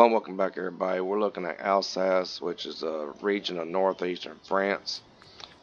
Hello and welcome back everybody. We're looking at Alsace, which is a region of northeastern France.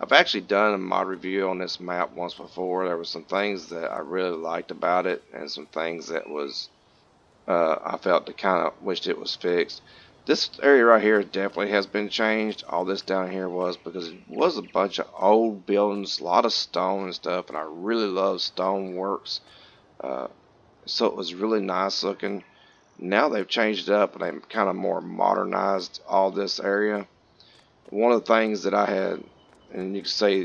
I've actually done a mod review on this map once before. There were some things that I really liked about it and some things that was I felt that kind of wished it was fixed. This area right here definitely has been changed. All this down here was because it was a bunch of old buildings, a lot of stone and stuff, and I really love stone works. So it was really nice looking. Now they've changed it up and they've kind of more modernized all this area. One of the things that I had, and you can say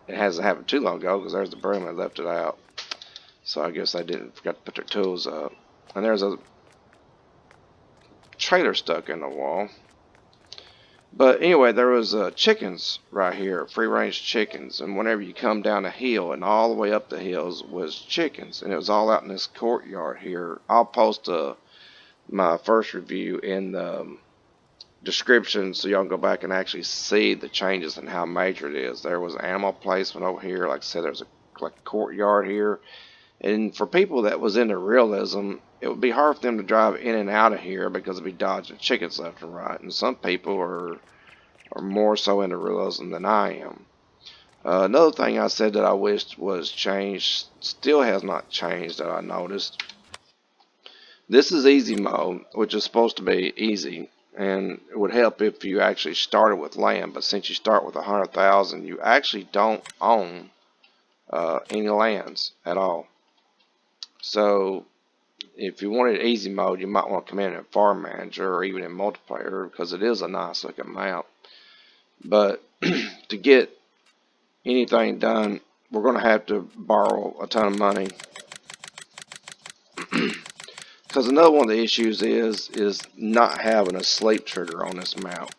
it hasn't happened too long ago because there's the broom, I left it out. So I guess they didn't forget to put their tools up. And there's a trailer stuck in the wall. But anyway, there was chickens right here, free-range chickens. And whenever you come down the hill and all the way up the hills was chickens. And it was all out in this courtyard here. I'll post my first review in the description so y'all can go back and actually see the changes and how major it is. There was animal placement over here. Like I said, there's a courtyard here. And for people that was into realism, it would be hard for them to drive in and out of here because they'd be dodging chickens left and right. And some people are more so into realism than I am. Another thing I said that I wished was changed, still has not changed that I noticed. This is easy mode, which is supposed to be easy. And it would help if you actually started with land. But since you start with 100,000, you actually don't own any lands at all. So if you wanted easy mode, you might want to come in Farm Manager or even in multiplayer because it is a nice looking map. But to get anything done, we're going to have to borrow a ton of money. Because another one of the issues is not having a sleep trigger on this map.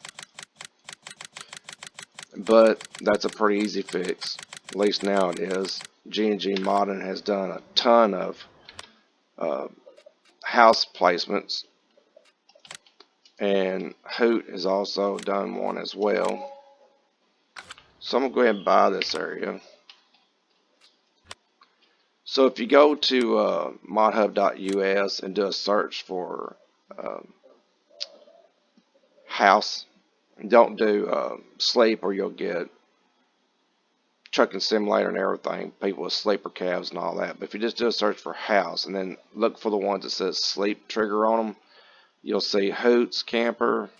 But that's a pretty easy fix. At least now it is. G&G Modding has done a ton of house placements, and Hoot has also done one as well. So I'm going to go ahead and buy this area. So if you go to modhub.us and do a search for house, don't do sleep or you'll get trucking simulator and everything, people with sleeper cabs and all that. But if you just do a search for house and then look for the ones that says sleep trigger on them, you'll see Hoots Camper,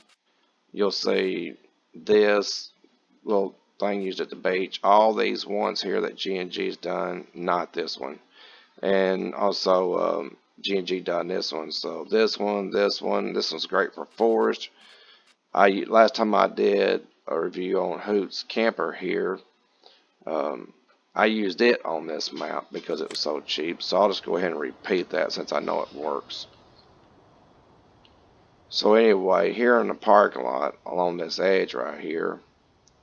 you'll see this little thing used at the beach, all these ones here that G&G's done, not this one. And also G&G done this one. So this one's great for forest. Last time I did a review on Hoots Camper here, I used it on this map because it was so cheap. So I'll just go ahead and repeat that since I know it works. So anyway, here in the parking lot along this edge right here,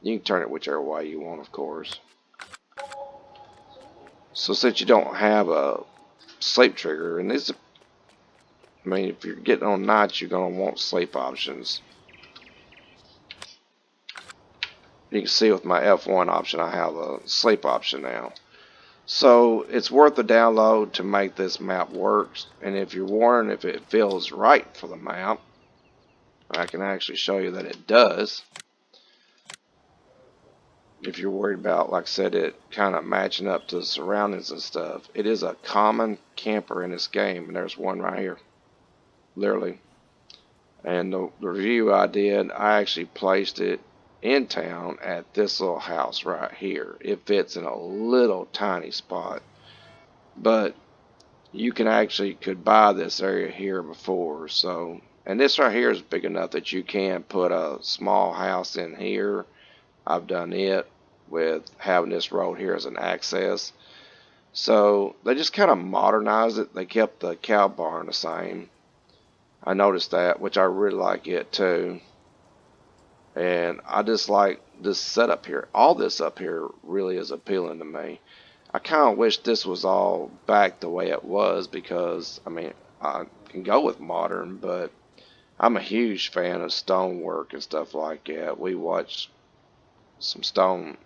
you can turn it whichever way you want, of course. So since you don't have a sleep trigger, and this, I mean, if you're getting on nights, you're going to want sleep options. You can see with my F1 option, I have a sleep option now. So it's worth the download to make this map work. And if you're wondering if it feels right for the map, I can actually show you that it does. If you're worried about, like I said, it kind of matching up to the surroundings and stuff, it is a common camper in this game, and there's one right here, literally. And the review I did, I actually placed it in town at this little house right here. It fits in a little tiny spot, but you can actually could buy this area here before. So, and this right here is big enough that you can put a small house in here. I've done it with having this road here as an access. So they just kind of modernized it. They kept the cow barn the same. I noticed that, which I really like it too. And I just like this setup here. All this up here really is appealing to me. I kind of wish this was all back the way it was because, I mean, I can go with modern, but I'm a huge fan of stonework and stuff like that. We watch some stone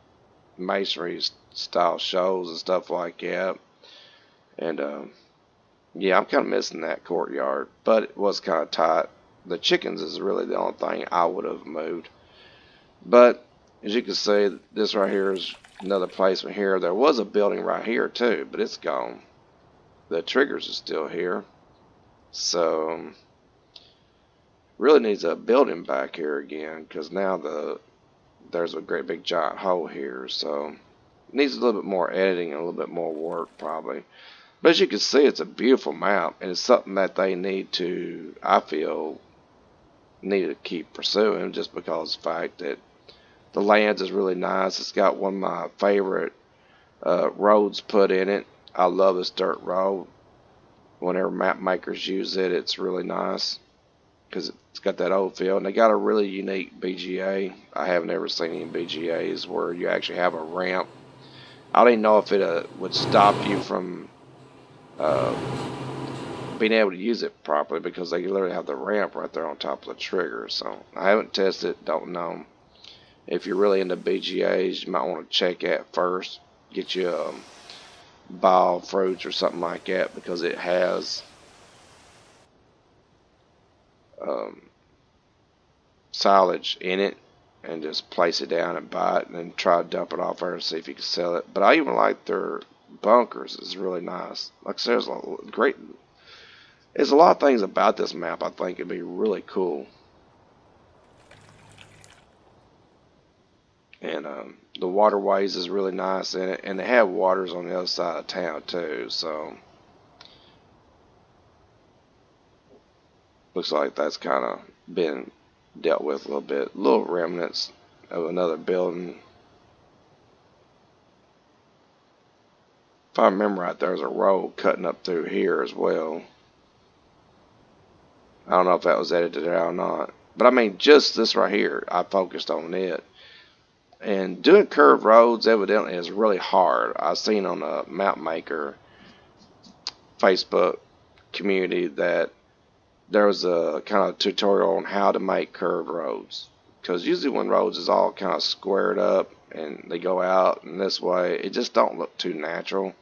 masonry style shows and stuff like that. And Yeah, I'm kind of missing that courtyard, but it was kind of tight. The chickens is really the only thing I would have moved. But as you can see, this right here is another placement here. There was a building right here too, but it's gone. The triggers are still here. So really needs a building back here again, because now there's a great big giant hole here. So it needs a little bit more editing and a little bit more work probably. But as you can see, it's a beautiful map, and it's something that they need to, I feel, need to keep pursuing, just because of the fact that the lands is really nice. It's got one of my favorite roads put in it. I love this dirt road. Whenever map makers use it, it's really nice because it's got that old feel. And they got a really unique BGA. I haven't ever seen any BGAs where you actually have a ramp. I don't even know if it would stop you from uh, being able to use it properly, because they literally have the ramp right there on top of the trigger. So I haven't tested it, don't know. If you're really into BGAs, you might want to check it first. Get you a ball fruits or something like that, because it has um, silage in it, and just place it down and buy it and then try to dump it off there and see if you can sell it. But I even like their bunkers. It's really nice. Like I said, there's a lot of things about this map I think would be really cool. And the waterways is really nice in it, and they have waters on the other side of town too, so looks like that's kind of been dealt with a little bit. Little remnants of another building. If I remember right, there's a road cutting up through here as well. I don't know if that was edited out or not, but I mean, just this right here, I focused on it. And doing curved roads evidently is really hard. I've seen on a map maker Facebook community that there was a kind of tutorial on how to make curved roads. Because usually when roads is all kind of squared up and they go out in this way, it just don't look too natural.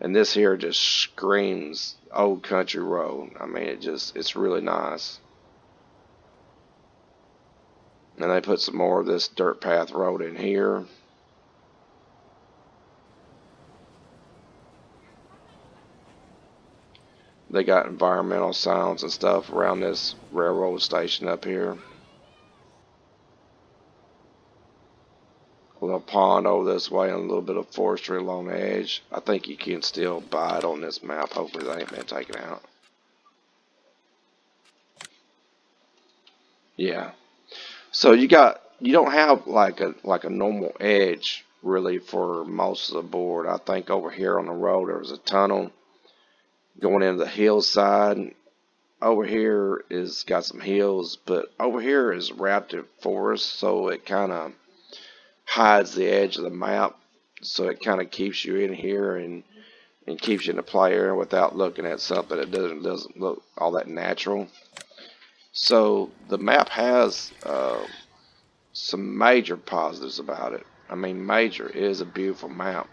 And this here just screams old country road. I mean, it's really nice. And they put some more of this dirt path road in here. They got environmental signs and stuff around this railroad station up here. A little pond over this way and a little bit of forestry along the edge. I think you can still buy it on this map. Hopefully they ain't been taken out. Yeah. So you don't have like a normal edge really for most of the board. I think over here on the road there was a tunnel going into the hillside. Over here is got some hills, but over here is wrapped in forest, so it kind of hides the edge of the map. So it kind of keeps you in here and keeps you in the play area without looking at something that doesn't look all that natural. So the map has some major positives about it. I mean, major. It is a beautiful map.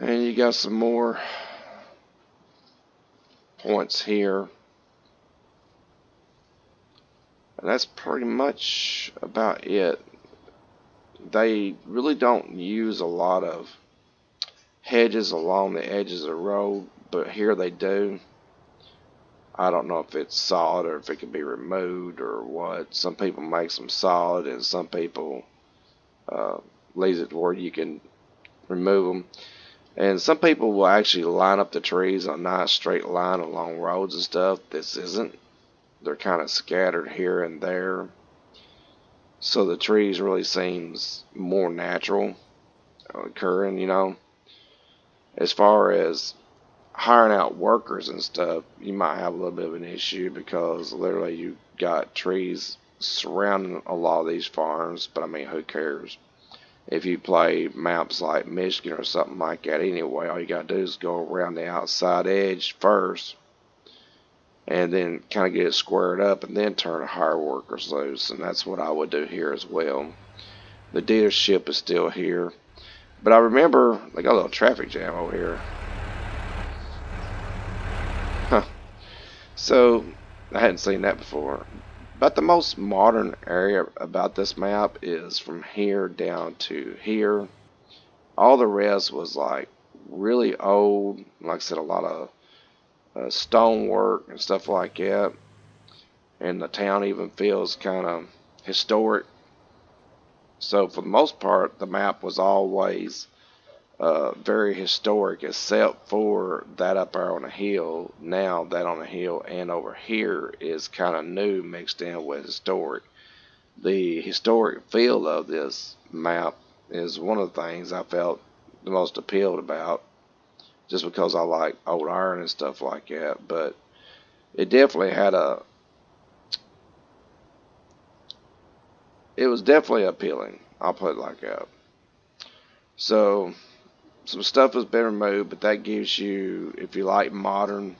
And you got some more points here. And that's pretty much about it. They really don't use a lot of hedges along the edges of the road, but here they do. I don't know if it's solid or if it can be removed or what. Some people make them solid, and some people uh, leave it where you can remove them. And some people will actually line up the trees on a nice straight line along roads and stuff. This isn't. They're kind of scattered here and there. So the trees really seems more natural occurring, you know. As far as hiring out workers and stuff, you might have a little bit of an issue, because literally you got trees surrounding a lot of these farms. But I mean, who cares? If you play maps like Michigan or something like that anyway, all you gotta do is go around the outside edge first and then kind of get it squared up and then turn the hire workers loose. And that's what I would do here as well. The dealership is still here. But I remember they got a little traffic jam over here. Huh. So I hadn't seen that before. But the most modern area about this map is from here down to here. All the rest was like really old. Like I said, a lot of stonework and stuff like that. And the town even feels kind of historic. So for the most part, the map was always very historic, except for that up there on the hill. Now that on the hill and over here is kind of new, mixed in with historic. The historic feel of this map is one of the things I felt the most appealed about, just because I like old iron and stuff like that. But it definitely had it was definitely appealing. I'll put it like that. So some stuff has been removed, but that gives you, if you like modern,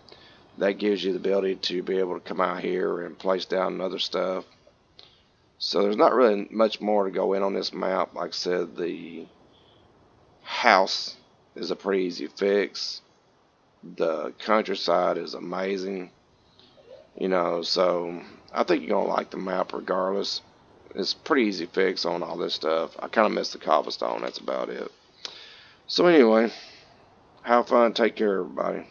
that gives you the ability to be able to come out here and place down other stuff. So there's not really much more to go in on this map. Like I said, the house is a pretty easy fix. The countryside is amazing. So I think you're going to like the map regardless. It's pretty easy fix on all this stuff. I kind of miss the cobblestone. That's about it. So anyway, have fun. Take care, everybody.